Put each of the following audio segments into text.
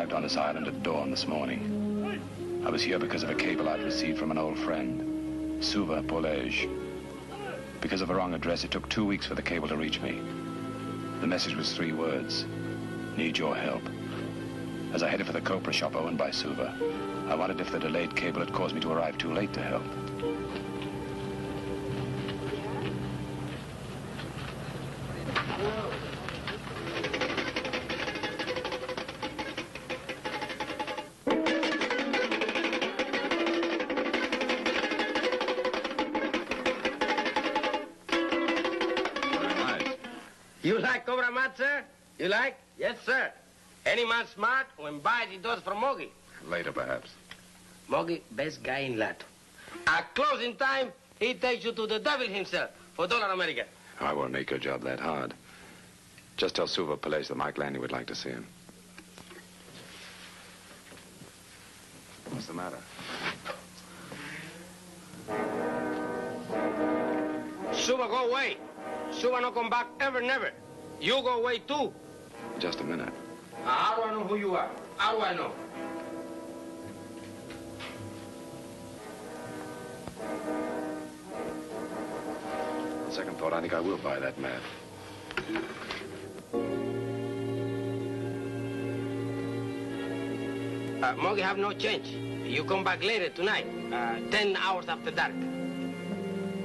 arrived on this island at dawn this morning. I was here because of a cable I'd received from an old friend, Suva Polej. Because of a wrong address, it took 2 weeks for the cable to reach me. The message was 3 words: need your help. As I headed for the copra shop owned by Suva, I wondered if the delayed cable had caused me to arrive too late to help. You like cobra mat, sir? You like? Yes, sir. Any man smart, when buys, he does for Mogi. Later, perhaps. Mogi, best guy in Lato. At closing time, he takes you to the devil himself for $1 American. I won't make your job that hard. Just tell Suva Polej that Mike Lanny would like to see him. What's the matter? Suva, go away. Suva no come back ever, never. You go away, too. Just a minute. How do I know who you are? How do I know? On second thought, I think I will buy that map. Mogi have no change. You come back later tonight, 10 hours after dark.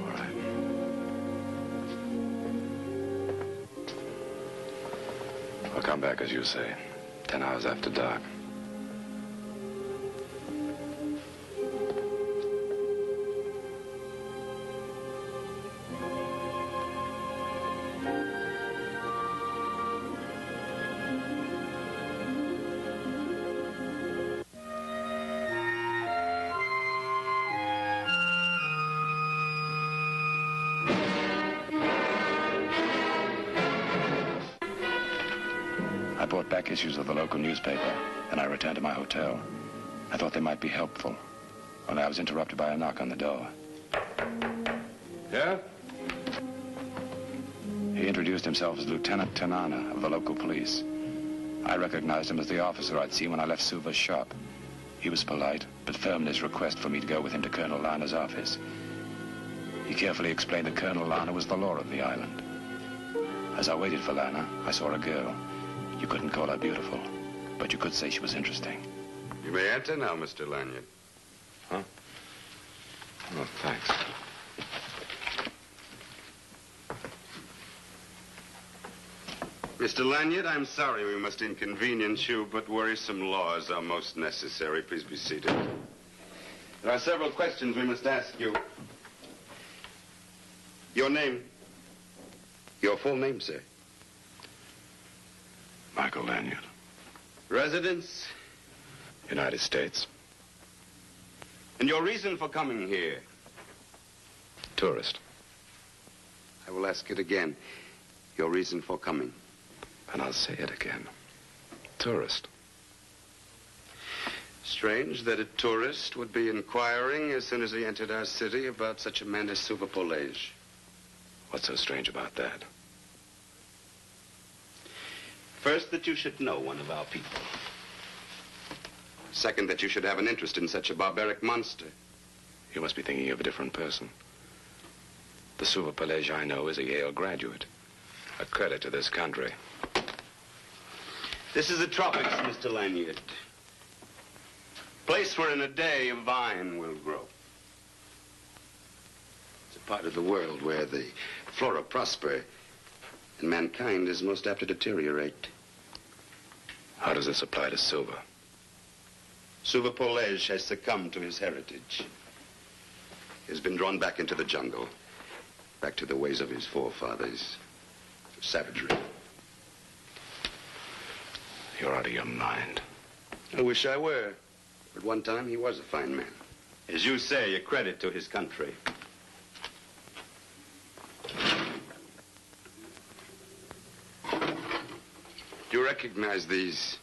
All right. I'll come back, as you say, 10 hours after dark. I bought back issues of the local newspaper, and I returned to my hotel. I thought they might be helpful, only I was interrupted by a knock on the door. Yeah? He introduced himself as Lieutenant Tanana of the local police. I recognized him as the officer I'd seen when I left Suva's shop. He was polite, but firm in his request for me to go with him to Colonel Lana's office. He carefully explained that Colonel Lana was the law of the island. As I waited for Lana, I saw a girl. You couldn't call her beautiful, but you could say she was interesting. You may enter now, Mr. Lanyard. Huh? Oh, thanks. Mr. Lanyard, I'm sorry we must inconvenience you, but worrisome laws are most necessary. Please be seated. There are several questions we must ask you. Your name? Your full name, sir? Michael Lanyard. Residence? United States. And your reason for coming here? Tourist. I will ask it again. Your reason for coming? And I'll say it again. Tourist. Strange that a tourist would be inquiring as soon as he entered our city about such a man as Suva Polej. What's so strange about that? First, that you should know one of our people. Second, that you should have an interest in such a barbaric monster. You must be thinking of a different person. The Suva Polej I know is a Yale graduate. A credit to this country. This is the tropics, Mr. Lanyard. Place where in a day a vine will grow. It's a part of the world where the flora prosper and mankind is most apt to deteriorate. How does this apply to Suva? Suva Polej has succumbed to his heritage. He has been drawn back into the jungle, back to the ways of his forefathers, to savagery. You're out of your mind. I wish I were. At one time, he was a fine man. As you say, a credit to his country. Do you recognize these?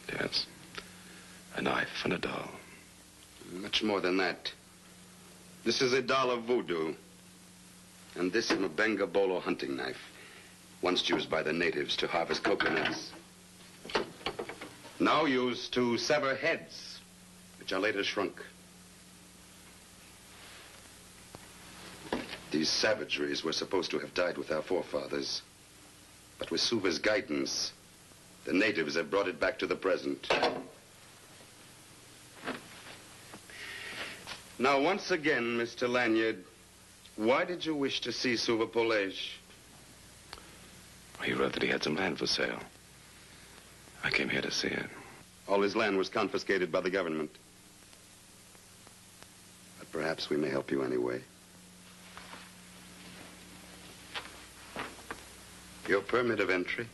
Yes. A knife and a doll. Much more than that. This is a doll of voodoo. And this is a Benga bolo hunting knife, once used by the natives to harvest coconuts. Now used to sever heads, which are later shrunk. These savageries were supposed to have died with our forefathers. But with Suva's guidance, the natives have brought it back to the present. Now, once again, Mr. Lanyard, why did you wish to see Suva Polej? He wrote that he had some land for sale. I came here to see it. All his land was confiscated by the government. But perhaps we may help you anyway. Your permit of entry?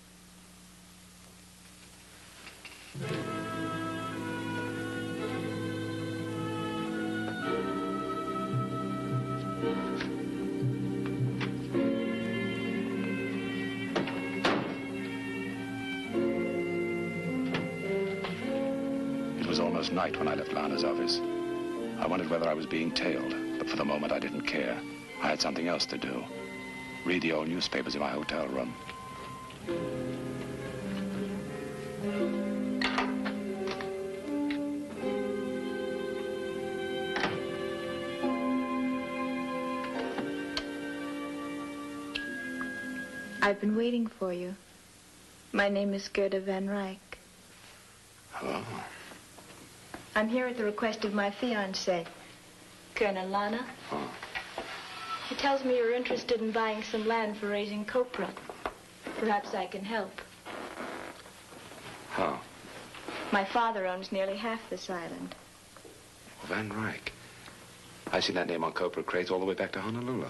It was almost night when I left Lana's office. I wondered whether I was being tailed, but for the moment I didn't care. I had something else to do. Read the old newspapers in my hotel room. I've been waiting for you. My name is Gerda Van Ryck. Hello. I'm here at the request of my fiancé, Colonel Lana. Oh. He tells me you're interested in buying some land for raising copra. Perhaps I can help. How? My father owns nearly half this island. Van Ryck. I've seen that name on copra crates all the way back to Honolulu.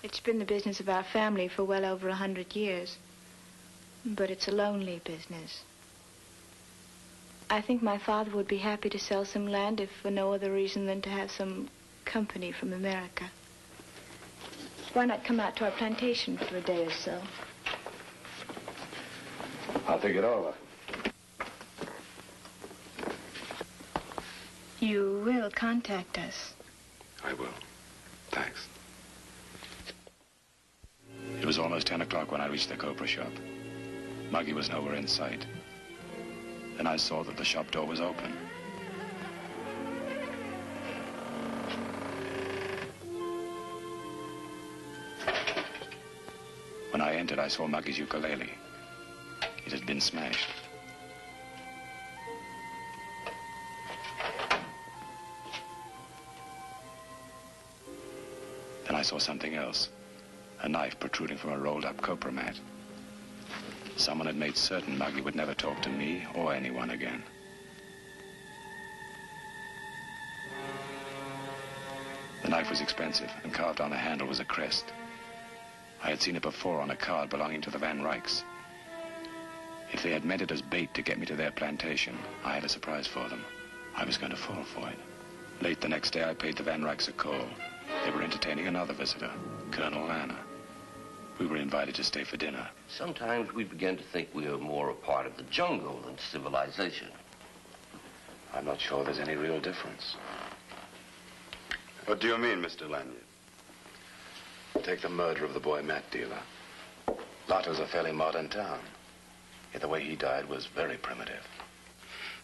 It's been the business of our family for well over 100 years. But it's a lonely business. I think my father would be happy to sell some land if for no other reason than to have some company from America. Why not come out to our plantation for a day or so? I'll think it over. You will contact us. I will. Thanks. It was almost 10 o'clock when I reached the copra shop. Muggy was nowhere in sight. Then I saw that the shop door was open. When I entered, I saw Muggy's ukulele. It had been smashed. Then I saw something else. A knife protruding from a rolled-up copra mat. Someone had made certain Muggy would never talk to me or anyone again. The knife was expensive, and carved on the handle was a crest. I had seen it before on a card belonging to the Van Rycks. If they had meant it as bait to get me to their plantation, I had a surprise for them. I was going to fall for it. Late the next day, I paid the Van Rycks a call. They were entertaining another visitor, Colonel Lana. We were invited to stay for dinner. Sometimes we begin to think we are more a part of the jungle than civilization. I'm not sure there's any real difference. What do you mean, Mr. Lanyard? Take the murder of the boy Matt dealer. Lato's a fairly modern town. Yet the way he died was very primitive.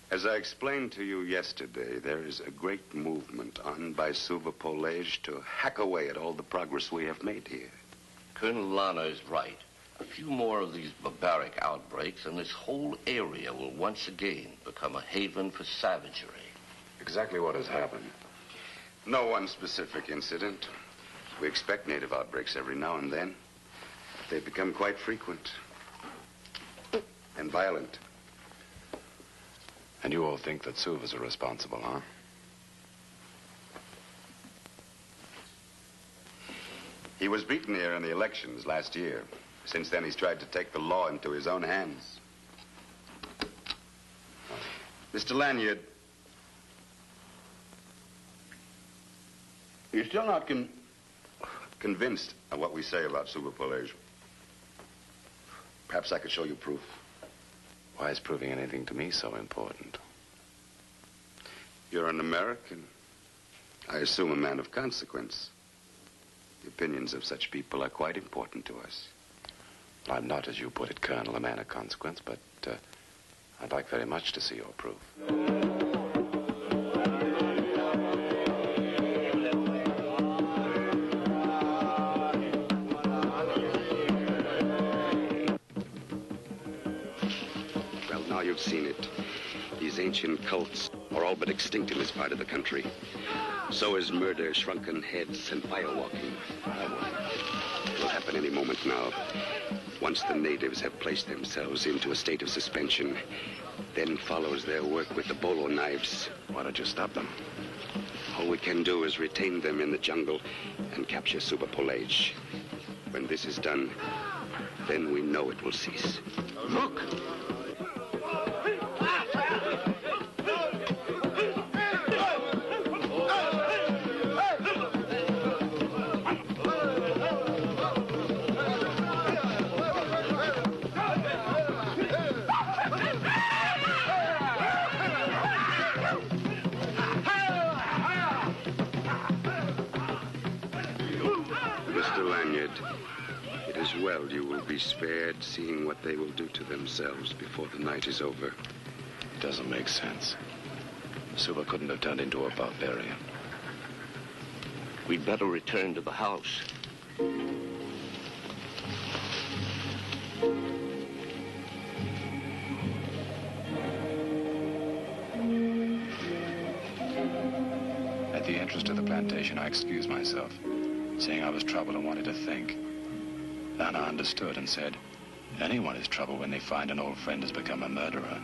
As I explained to you yesterday, there is a great movement on by Suva Polej to hack away at all the progress we have made here. Colonel Lana is right. A few more of these barbaric outbreaks, and this whole area will once again become a haven for savagery. Exactly what has happened? No one specific incident. We expect native outbreaks every now and then. They become quite frequent and violent. And you all think that Suva's are responsible, huh? He was beaten here in the elections last year. Since then, he's tried to take the law into his own hands. Mr. Lanyard, you're still not convinced of what we say about Suva Polej. Perhaps I could show you proof. Why is proving anything to me so important? You're an American. I assume a man of consequence. The opinions of such people are quite important to us. I'm not, as you put it, Colonel, a man of consequence, but I'd like very much to see your proof. Well, now you've seen it. These ancient cults are all but extinct in this part of the country. So is murder, shrunken heads, and firewalking. It will happen any moment now. Once the natives have placed themselves into a state of suspension, then follows their work with the bolo knives. Why don't you stop them? All we can do is retain them in the jungle and capture Subapolej. When this is done, then we know it will cease. Look! Mr. Lanyard, it is well you will be spared seeing what they will do to themselves before the night is over. It doesn't make sense. Suba couldn't have turned into a barbarian. We'd better return to the house. At the entrance to the plantation, I excused myself, saying I was troubled and wanted to think. Lana understood and said, anyone is troubled when they find an old friend has become a murderer.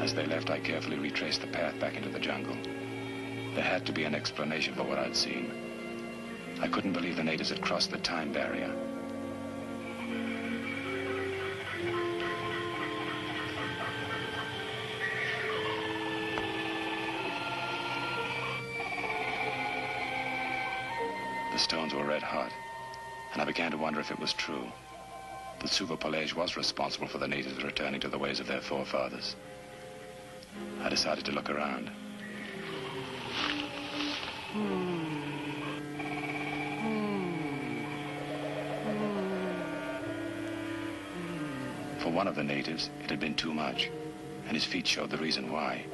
As they left, I carefully retraced the path back into the jungle. There had to be an explanation for what I'd seen. I couldn't believe the natives had crossed the time barrier. The stones were red hot, and I began to wonder if it was true that Subapolej was responsible for the natives returning to the ways of their forefathers. I decided to look around. For one of the natives, it had been too much, and his feet showed the reason why.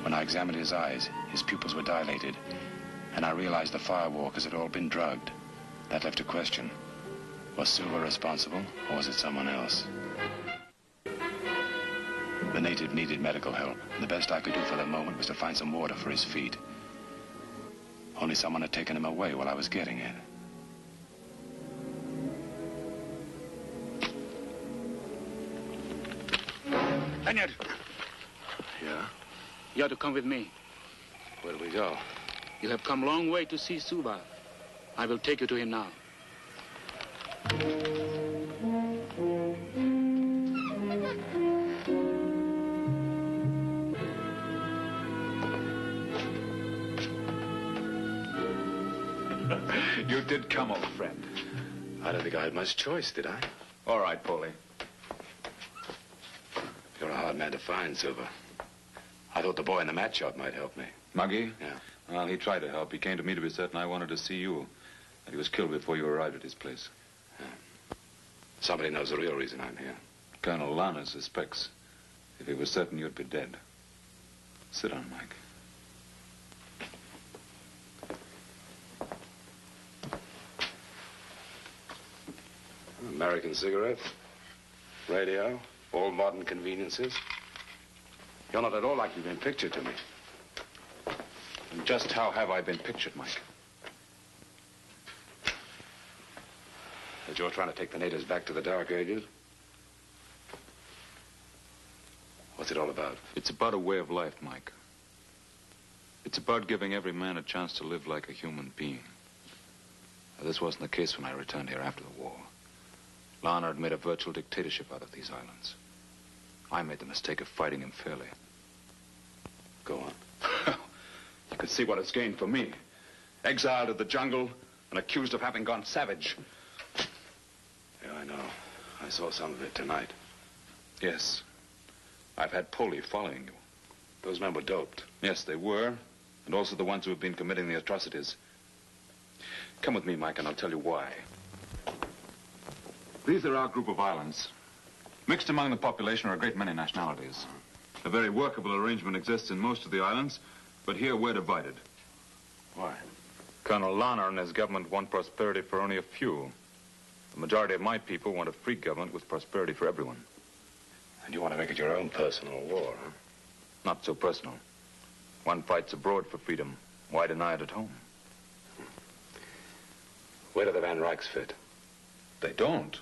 When I examined his eyes, his pupils were dilated, and I realized the firewalkers had all been drugged. That left a question. Was Silva responsible, or was it someone else? The native needed medical help, and the best I could do for the moment was to find some water for his feet. Only someone had taken him away while I was getting it. Lanyard, Yeah? you have to come with me. Where do we go? You have come a long way to see Suba. I will take you to him now. You did come, old friend. I don't think I had much choice, did I? All right, Polly. You're a hard man to find, Silva. I thought the boy in the mat shop might help me. Muggy? Yeah. Well, he tried to help. He came to me to be certain I wanted to see you. And he was killed before you arrived at his place. Somebody knows the real reason I'm here. Colonel Lana suspects. If he was certain you'd be dead. Sit down, Mike. American cigarette, radio, all modern conveniences. You're not at all like you've been pictured to me. And just how have I been pictured, Mike? That you're trying to take the natives back to the Dark Ages? What's it all about? It's about a way of life, Mike. It's about giving every man a chance to live like a human being. Now, this wasn't the case when I returned here after the war. Lana had made a virtual dictatorship out of these islands. I made the mistake of fighting him fairly. Go on. You can see what it's gained for me. Exiled to the jungle and accused of having gone savage. Yeah, I know. I saw some of it tonight. Yes. I've had Polly following you. Those men were doped. Yes, they were. And also the ones who have been committing the atrocities. Come with me, Mike, and I'll tell you why. These are our group of islands. Mixed among the population are a great many nationalities. A very workable arrangement exists in most of the islands, but here we're divided. Why? Colonel Lana and his government want prosperity for only a few. The majority of my people want a free government with prosperity for everyone. And you want to make it your own personal war, huh? Not so personal. One fights abroad for freedom. Why deny it at home? Where do the Van Ryks fit? They don't.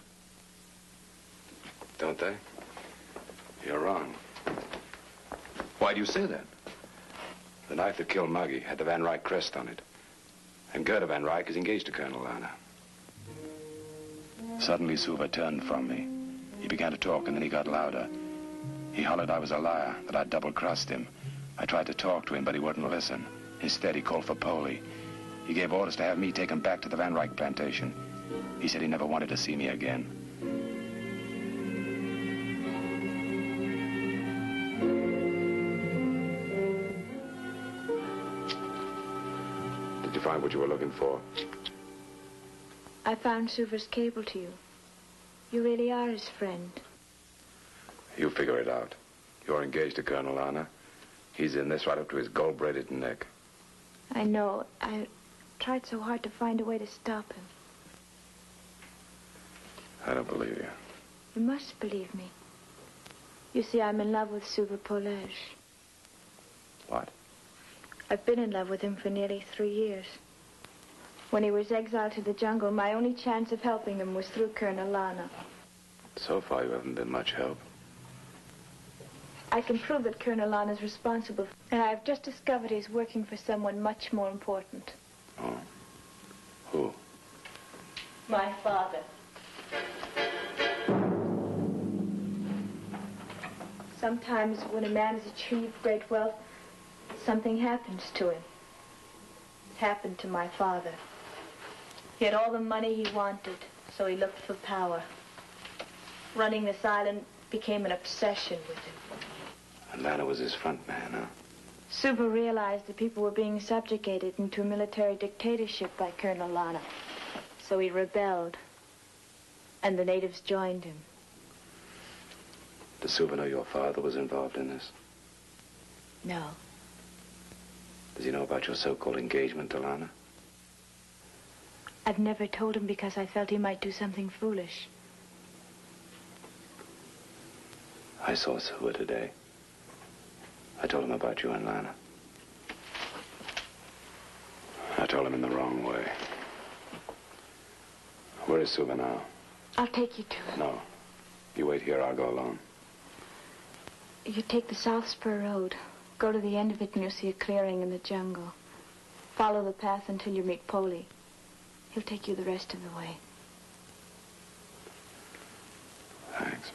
Don't they? You're wrong. Why do you say that? The knife that killed Muggy had the Van Ryck crest on it. And Gerda Van Ryck is engaged to Colonel Lana. Suddenly, Suva turned from me. He began to talk, and then he got louder. He hollered I was a liar, that I'd double-crossed him. I tried to talk to him, but he wouldn't listen. Instead, he called for Polly. He gave orders to have me taken back to the Van Ryck plantation. He said he never wanted to see me again. Did you find what you were looking for? I found Suva's cable to you. You really are his friend. You figure it out. You're engaged to Colonel Lana. He's in this right up to his gold-braided neck. I know. I tried so hard to find a way to stop him. I don't believe you. You must believe me. You see, I'm in love with Suva Polej. What? I've been in love with him for nearly 3 years. When he was exiled to the jungle, my only chance of helping him was through Colonel Lana. So far, you haven't been much help. I can prove that Colonel Lana's responsible, and I've just discovered he's working for someone much more important. Oh? Who? My father. Sometimes when a man has achieved great wealth, something happens to him. It happened to my father. He had all the money he wanted, so he looked for power. Running this island became an obsession with him. And Lana was his front man, huh? Suva realized that people were being subjugated into a military dictatorship by Colonel Lana. So he rebelled, and the natives joined him. Does Suva know your father was involved in this? No. Does he know about your so-called engagement to Lana? I've never told him because I felt he might do something foolish. I saw Suva today. I told him about you and Lana. I told him in the wrong way. Where is Suva now? I'll take you to him. No. You wait here, I'll go alone. You take the South Spur Road. Go to the end of it and you'll see a clearing in the jungle. Follow the path until you meet Polly. He'll take you the rest of the way. Thanks.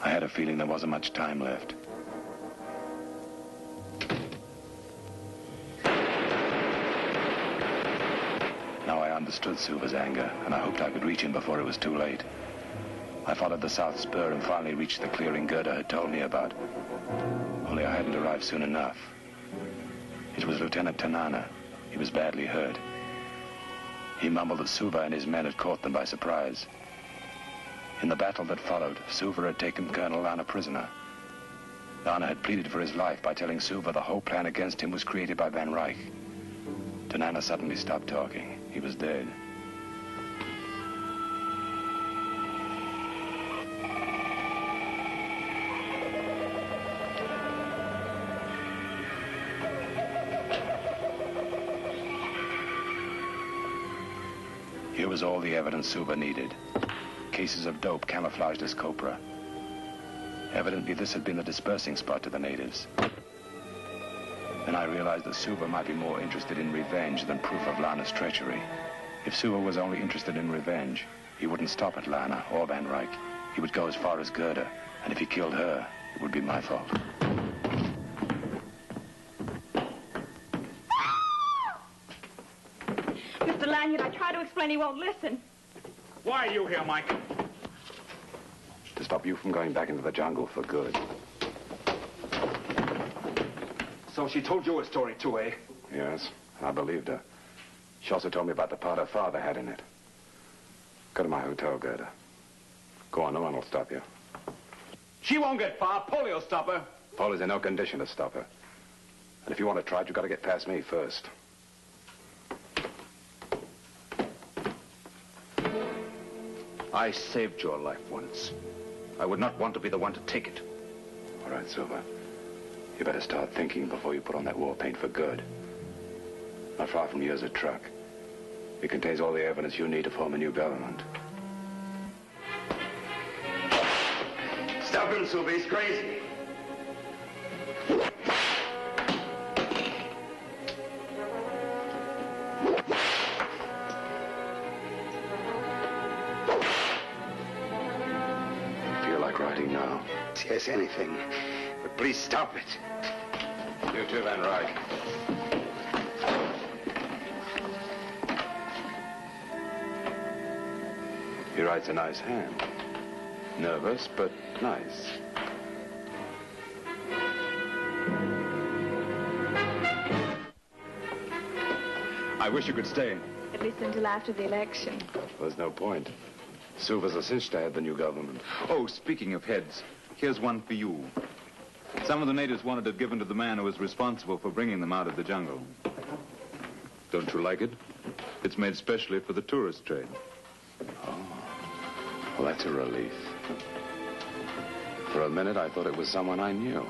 I had a feeling there wasn't much time left. Now I understood Suva's anger, and I hoped I could reach him before it was too late. I followed the South Spur and finally reached the clearing Gerda had told me about. Only I hadn't arrived soon enough. It was Lieutenant Tanana. He was badly hurt. He mumbled that Suva and his men had caught them by surprise. In the battle that followed, Suva had taken Colonel Lana prisoner. Lana had pleaded for his life by telling Suva the whole plan against him was created by Van Ryck. Tanana suddenly stopped talking. He was dead. Here was all the evidence Suva needed. Cases of dope camouflaged as copra. Evidently, this had been the dispersing spot to the natives. Then I realized that Suva might be more interested in revenge than proof of Lana's treachery. If Suva was only interested in revenge, he wouldn't stop at Lana or Van Ryck. He would go as far as Gerda, and if he killed her, it would be my fault. Mr. Lanyard, I tried to explain explain, he won't listen. Why are you here, Mike? To stop you from going back into the jungle for good. So she told you a story too, eh? Yes, I believed her. She also told me about the part her father had in it. Go to my hotel, Gerda. Go on, no one will stop you. She won't get far. Polly'll stop her. Polly's in no condition to stop her. And if you want to try it, you've got to get past me first. I saved your life once. I would not want to be the one to take it. All right, Silver. You better start thinking before you put on that war paint for good. Not far from here's a truck. It contains all the evidence you need to form a new government. Stop him, Silver. He's crazy. Feel like riding now? Yes, anything. But please stop it. You too, Van Ryck. He writes a nice hand. Nervous, but nice. I wish you could stay. At least until after the election. There's no point. Silver's a cinch to head the new government. Oh, speaking of heads, here's one for you. Some of the natives wanted it given to the man who was responsible for bringing them out of the jungle. Don't you like it? It's made specially for the tourist trade. Well, that's a relief. For a minute, I thought it was someone I knew.